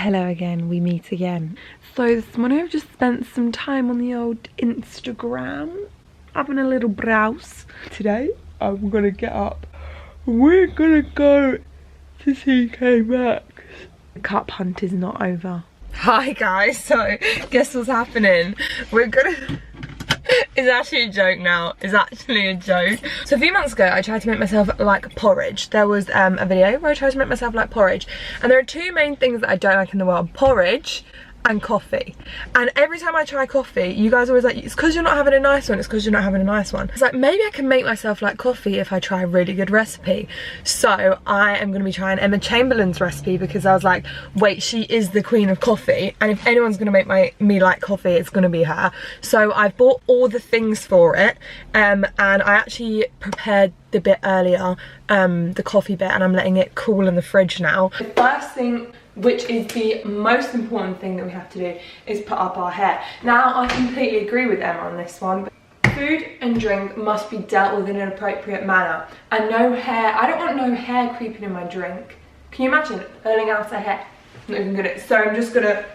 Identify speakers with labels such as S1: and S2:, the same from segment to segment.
S1: Hello again, we meet again. So this morning I've just spent some time on the old Instagram, having a little browse. Today I'm gonna get up. We're gonna go to TK Maxx. The cup hunt is not over. Hi guys, so guess what's happening? We're gonna... It's actually a joke now. It's actually a joke. So a few months ago I tried to make myself like porridge. There was a video where I tried to make myself like porridge, and there are two main things that I don't like in the world: porridge and coffee. And every time I try coffee, you guys are always like, it's because you're not having a nice one, it's because you're not having a nice one. It's like, maybe I can make myself like coffee if I try a really good recipe. So I am going to be trying Emma Chamberlain's recipe, because I was like, wait, she is the queen of coffee, and if anyone's going to make me like coffee, it's going to be her. So I've bought all the things for it, and I actually prepared the bit earlier, the coffee bit, and I'm letting it cool in the fridge now. The first thing, which is the most important thing that we have to do, is put up our hair. Now, I completely agree with Emma on this one. But food and drink must be dealt with in an appropriate manner. And no hair, I don't want no hair creeping in my drink. Can you imagine earning out a hair? Not even good at it. So I'm just gonna,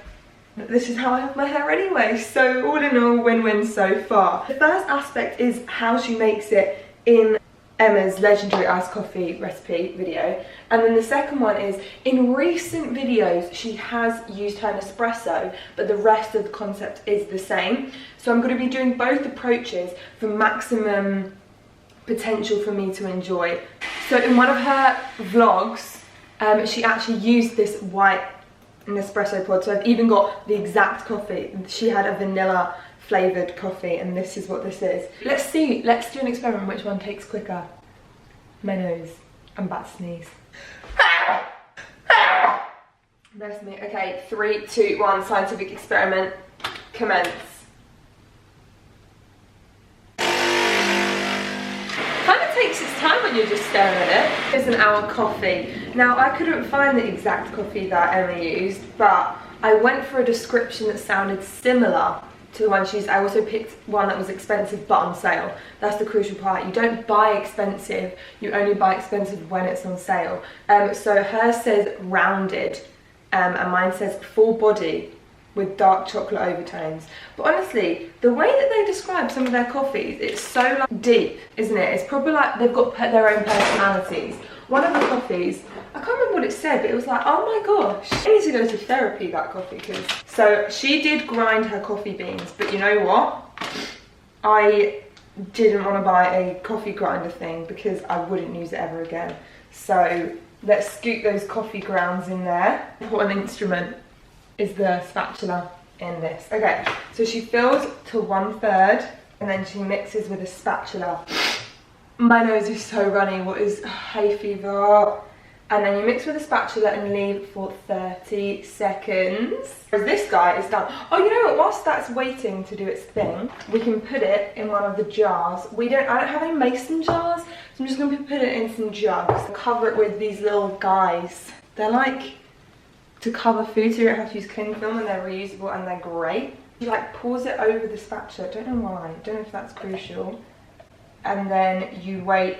S1: this is how I have my hair anyway. So all in all, win-win so far. The first aspect is how she makes it in Emma's legendary iced coffee recipe video, and then the second one is, in recent videos she has used her Nespresso, but the rest of the concept is the same. So I'm going to be doing both approaches for maximum potential for me to enjoy. So in one of her vlogs, she actually used this white Nespresso pod, so I've even got the exact coffee. She had a vanilla flavoured coffee, and this is what this is. Let's do an experiment which one takes quicker. My nose. I'm about to sneeze. Rest me. Okay, 3, 2, 1, scientific experiment, commence. Kind of takes its time when you're just staring at it. It's an hour coffee. Now, I couldn't find the exact coffee that Emma used, but I went for a description that sounded similar to the one she used. I also picked one that was expensive but on sale. That's the crucial part. You don't buy expensive, you only buy expensive when it's on sale. So hers says rounded, and mine says full body with dark chocolate overtones. But honestly, the way that they describe some of their coffees, it's so like deep, isn't it? It's probably like they've got their own personalities. One of the coffees, I can't remember what it said, but it was like, oh my gosh, I need to go to therapy, that coffee, because... So she did grind her coffee beans, but you know what? I didn't want to buy a coffee grinder thing because I wouldn't use it ever again. So let's scoop those coffee grounds in there. The important instrument is the spatula in this. Okay, so she fills to 1/3 and then she mixes with a spatula. My nose is so runny, what is hay fever? And then you mix with a spatula and leave for 30 seconds. Whereas this guy is done. Oh, you know what, whilst that's waiting to do its thing, we can put it in one of the jars. I don't have any mason jars, so I'm just gonna put it in some jugs. Cover it with these little guys. They're like to cover food, so you don't have to use cling film, and they're reusable and they're great. You like pours it over the spatula, don't know why, don't know if that's crucial. And then you wait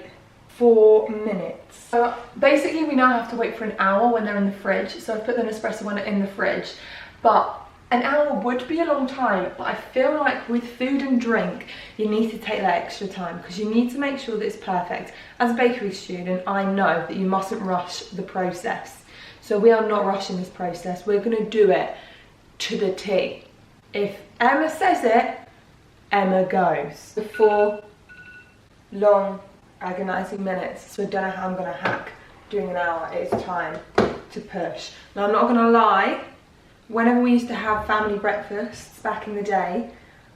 S1: 4 minutes. So basically we now have to wait for an hour when they're in the fridge. So I've put the Nespresso one in the fridge, but an hour would be a long time, but I feel like with food and drink you need to take that extra time, because you need to make sure that it's perfect. As a bakery student, I know that you mustn't rush the process. So we are not rushing this process, we're going to do it to the T. If Emma says it, Emma goes. The 4 long agonizing minutes, so I don't know how I'm gonna hack doing an hour. It's time to push. Now, I'm not gonna lie, whenever we used to have family breakfasts back in the day,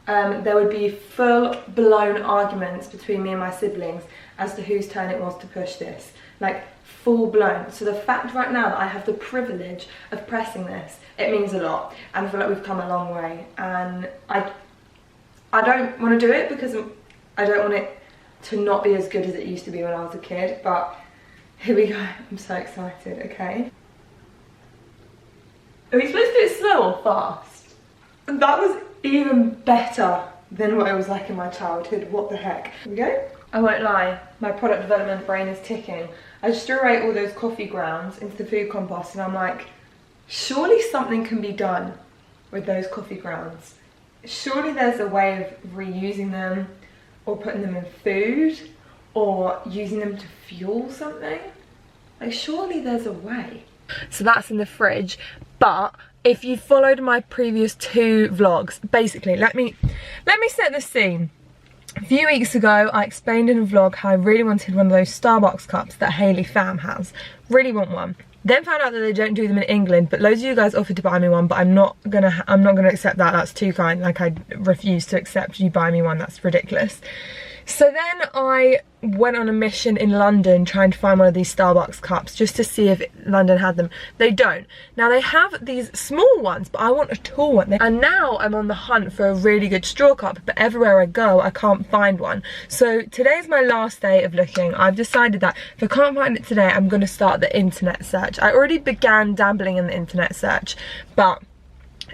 S1: there would be full-blown arguments between me and my siblings as to whose turn it was to push this. Like, full-blown. So the fact right now that I have the privilege of pressing this, it means a lot, and I feel like we've come a long way. And I don't want to do it because I don't want it to not be as good as it used to be when I was a kid, but here we go. I'm so excited. Okay, are we supposed to do it slow or fast? That was even better than what it was like in my childhood. What the heck? Here we go. I won't lie, my product development brain is ticking. I just threw away all those coffee grounds into the food compost, and I'm like, Surely something can be done with those coffee grounds. Surely there's a way of reusing them, or putting them in food, or using them to fuel something. Like, surely there's a way. So that's in the fridge, but if you followed my previous 2 vlogs, basically, let me set the scene. A few weeks ago, I explained in a vlog how I really wanted one of those Starbucks cups that Hayley Pham has. Really want one. Then found out that they don't do them in England, but loads of you guys offered to buy me one, but I'm not gonna accept that. That's too kind. Like, I refuse to accept you buy me one. That's ridiculous. So then I went on a mission in London trying to find one of these Starbucks cups just to see if London had them. They don't. Now they have these small ones, but I want a tall one. And now I'm on the hunt for a really good straw cup, but everywhere I go I can't find one. So today's my last day of looking. I've decided that if I can't find it today, I'm going to start the internet search. I already began dabbling in the internet search, but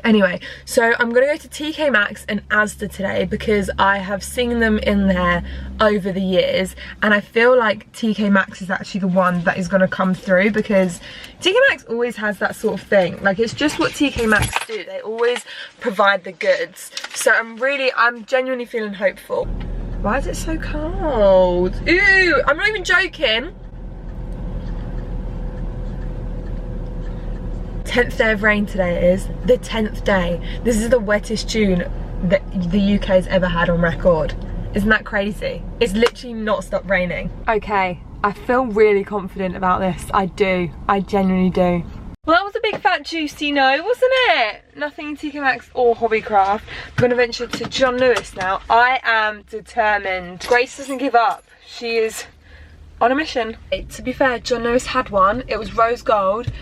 S1: anyway, so I'm gonna go to TK Maxx and Asda today because I have seen them in there over the years, and I feel like TK Maxx is actually the one that is gonna come through, because TK Maxx always has that sort of thing. Like, it's just what TK Maxx do. They always provide the goods. So I'm genuinely feeling hopeful. Why is it so cold? Ooh, I'm not even joking. 10th day of rain today it is. The 10th day. This is the wettest June that the UK's ever had on record. Isn't that crazy? It's literally not stopped raining. Okay, I feel really confident about this. I do. I genuinely do. Well, that was a big fat juicy no, wasn't it? Nothing TK Maxx or Hobbycraft. I'm gonna venture to John Lewis now. I am determined. Grace doesn't give up. She is on a mission. To be fair, John Lewis had one. It was rose gold.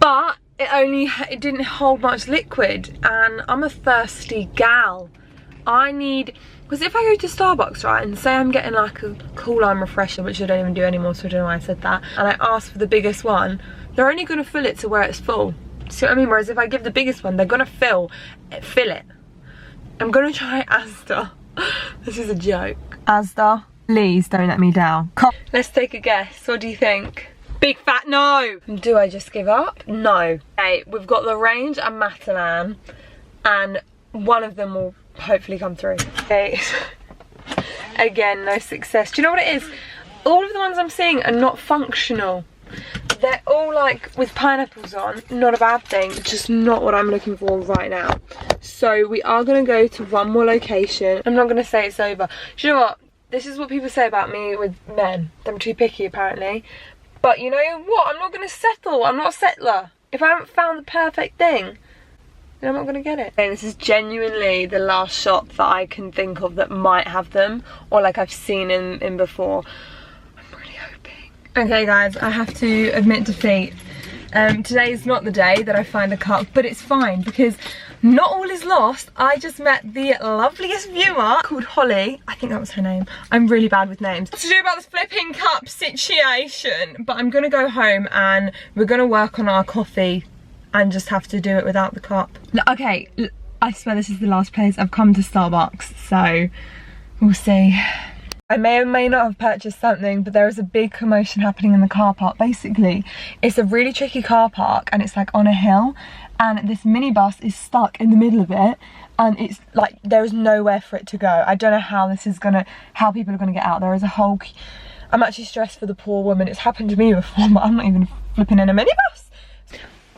S1: But it didn't hold much liquid, and I'm a thirsty gal. Because if I go to Starbucks, right, and say I'm getting like a cool lime refresher, which I don't even do anymore, so I don't know why I said that, and I ask for the biggest one, they're only gonna fill it to where it's full. See what I mean? Whereas if I give the biggest one, they're gonna fill it. I'm gonna try Asda. This is a joke. Asda, please don't let me down. Let's take a guess. What do you think? Big fat no! Do I just give up? No. Okay, we've got the Range and Matalan, and one of them will hopefully come through. Okay. Again, no success. Do you know what it is? All of the ones I'm seeing are not functional. They're all like with pineapples on. Not a bad thing, just not what I'm looking for right now. So we are gonna go to one more location. I'm not gonna say it's over. Do you know what? This is what people say about me with men. I'm too picky apparently. But you know what? I'm not going to settle. I'm not a settler. If I haven't found the perfect thing, then I'm not going to get it. And this is genuinely the last shop that I can think of that might have them, or like I've seen in before. I'm really hoping. Okay guys, I have to admit defeat. Today is not the day that I find a cup, but it's fine because not all is lost. I just met the loveliest viewer called Holly. I think that was her name. I'm really bad with names. What to do about this flipping cup situation? But I'm gonna go home and we're gonna work on our coffee and just have to do it without the cup. Okay, I swear this is the last place I've come to Starbucks, so we'll see. I may or may not have purchased something, but there is a big commotion happening in the car park. Basically, it's a really tricky car park and it's like on a hill, and this minibus is stuck in the middle of it, and it's like there is nowhere for it to go. I don't know how how people are gonna get out. There is a whole, I'm actually stressed for the poor woman. It's happened to me before, but I'm not even flipping in a minibus.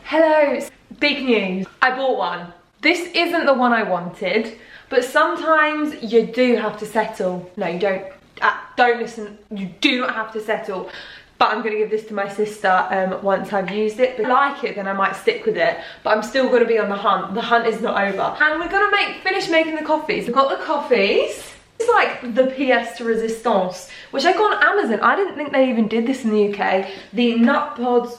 S1: Hello, big news. I bought one. This isn't the one I wanted, but sometimes you do have to settle. No, you don't. Don't listen, you do not have to settle. But I'm gonna give this to my sister once I've used it. If I like it, then I might stick with it. But I'm still gonna be on the hunt. The hunt is not over. And we're gonna finish making the coffees. We've got the coffees. It's like the pièce de résistance, which I got on Amazon. I didn't think they even did this in the UK. The nut pods.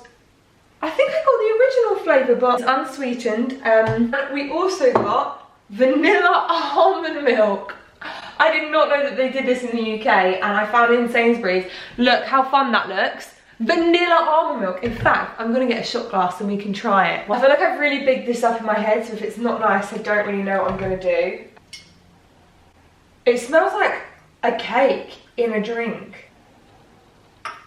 S1: I think I got the original flavour, but it's unsweetened. And we also got vanilla almond milk. I did not know that they did this in the UK, and I found it in Sainsbury's. Look how fun that looks. Vanilla almond milk. In fact, I'm gonna get a shot glass and we can try it. I feel like I've really bigged this up in my head, so if it's not nice, I don't really know what I'm gonna do. It smells like a cake in a drink.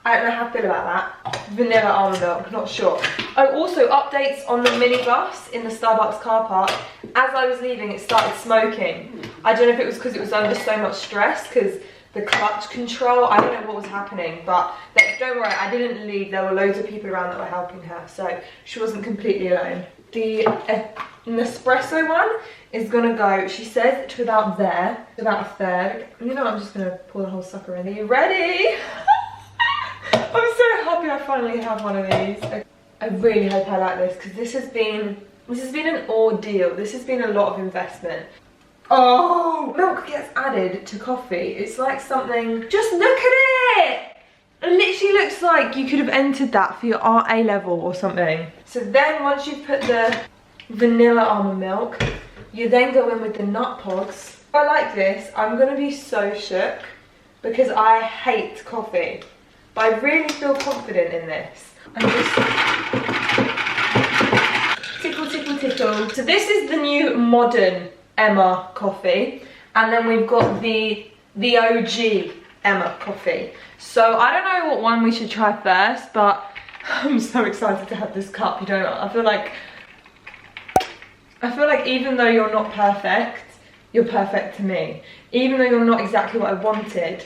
S1: I don't know how I feel about that. Vanilla almond milk, not sure. Oh, also updates on the minibus in the Starbucks car park. As I was leaving, it started smoking. I don't know if it was because it was under so much stress, because the clutch control, I don't know what was happening, but don't worry, I didn't leave. There were loads of people around that were helping her, so she wasn't completely alone. The Nespresso one is gonna go, she says, to about there, about a third. You know what, I'm just gonna pour the whole sucker in. Are you ready? I'm so happy I finally have one of these. I really hope I like this, because this has been an ordeal. This has been a lot of investment. Oh, milk gets added to coffee. It's like something, just look at it. It literally looks like you could have entered that for your RA level or something. So then once you've put the vanilla almond milk, you then go in with the nut pods. If I like this, I'm gonna be so shook because I hate coffee. But I really feel confident in this. I'm just tickle, tickle, tickle. So this is the new modern Emma coffee. And then we've got the OG Emma coffee. So I don't know what one we should try first, but I'm so excited to have this cup. You don't know, I feel like even though you're not perfect, you're perfect to me. Even though you're not exactly what I wanted,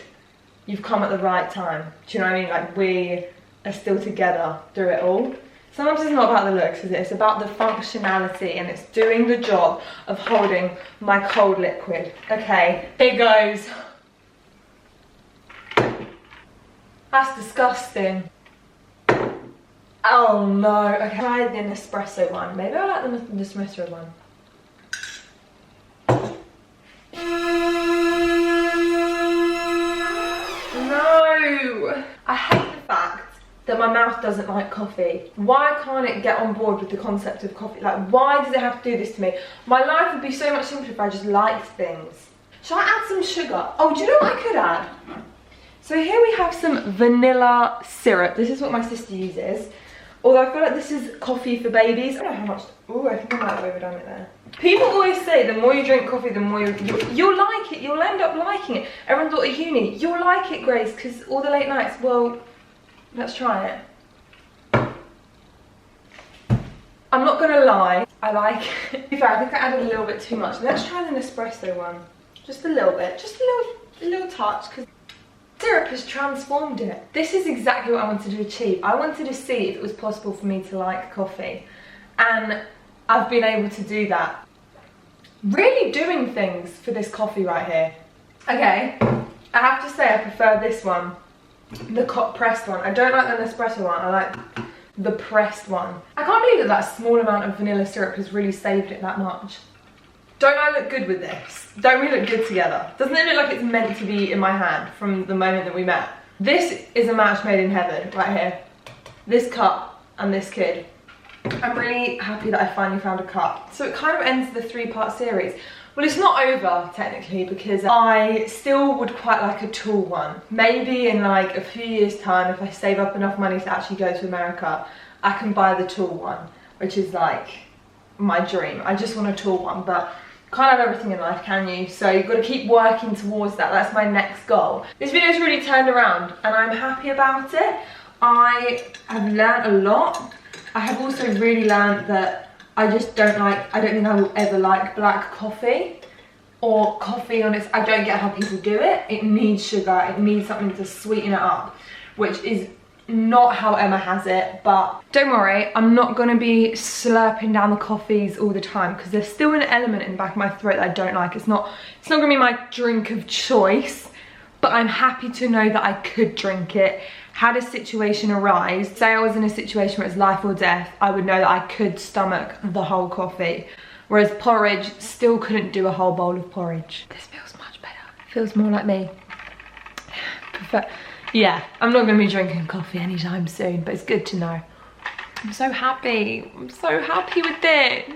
S1: you've come at the right time. Do you know what I mean? Like, we are still together through it all. Sometimes it's not about the looks, is it? It's about the functionality, and it's doing the job of holding my cold liquid. Okay, here goes. That's disgusting. Oh no. Okay, try the Nespresso one. Maybe I like the Nespresso one. No! I hate the fact that my mouth doesn't like coffee. Why can't it get on board with the concept of coffee? Like, why does it have to do this to me? My life would be so much simpler if I just liked things. Should I add some sugar? Oh, do you know what I could add? So here we have some vanilla syrup. This is what my sister uses. Although I feel like this is coffee for babies. I don't know how much. Oh, I think I might have overdone it there. People always say the more you drink coffee, the more you'll like it. You'll end up liking it. Everyone thought at uni, you'll like it, Grace, because all the late nights. Well, let's try it. I'm not gonna lie, I like it. To be fair, I think I added a little bit too much. Let's try the Nespresso one. Just a little bit, just a little touch, because syrup has transformed it. This is exactly what I wanted to achieve. I wanted to see if it was possible for me to like coffee, and I've been able to do that. Really doing things for this coffee right here. Okay, I have to say I prefer this one, the pressed one. I don't like the Nespresso one, I like the pressed one. I can't believe that small amount of vanilla syrup has really saved it that much. Don't I look good with this? Don't we look good together? Doesn't it look like it's meant to be in my hand from the moment that we met? This is a match made in heaven, right here. This cup and this kid. I'm really happy that I finally found a cup. So it kind of ends the 3-part series. Well, it's not over, technically, because I still would quite like a tall one. Maybe in like a few years' time, if I save up enough money to actually go to America, I can buy the tall one, which is like my dream. I just want a tall one, but can't have everything in life, can you? So you've got to keep working towards that. That's my next goal. This video's really turned around and I'm happy about it. I have learned a lot. I have also really learned that I just don't think I will ever like black coffee or coffee on its, I don't get how people do it. It needs sugar, it needs something to sweeten it up, which is not how Emma has it. But don't worry, I'm not gonna be slurping down the coffees all the time, because there's still an element in the back of my throat that I don't like. It's not gonna be my drink of choice, but I'm happy to know that I could drink it. Had a situation arise, say I was in a situation where it's life or death, I would know that I could stomach the whole coffee. Whereas porridge, still couldn't do a whole bowl of porridge. This feels much better. It feels more like me. Yeah, I'm not gonna be drinking coffee anytime soon, but it's good to know. I'm so happy. I'm so happy with this.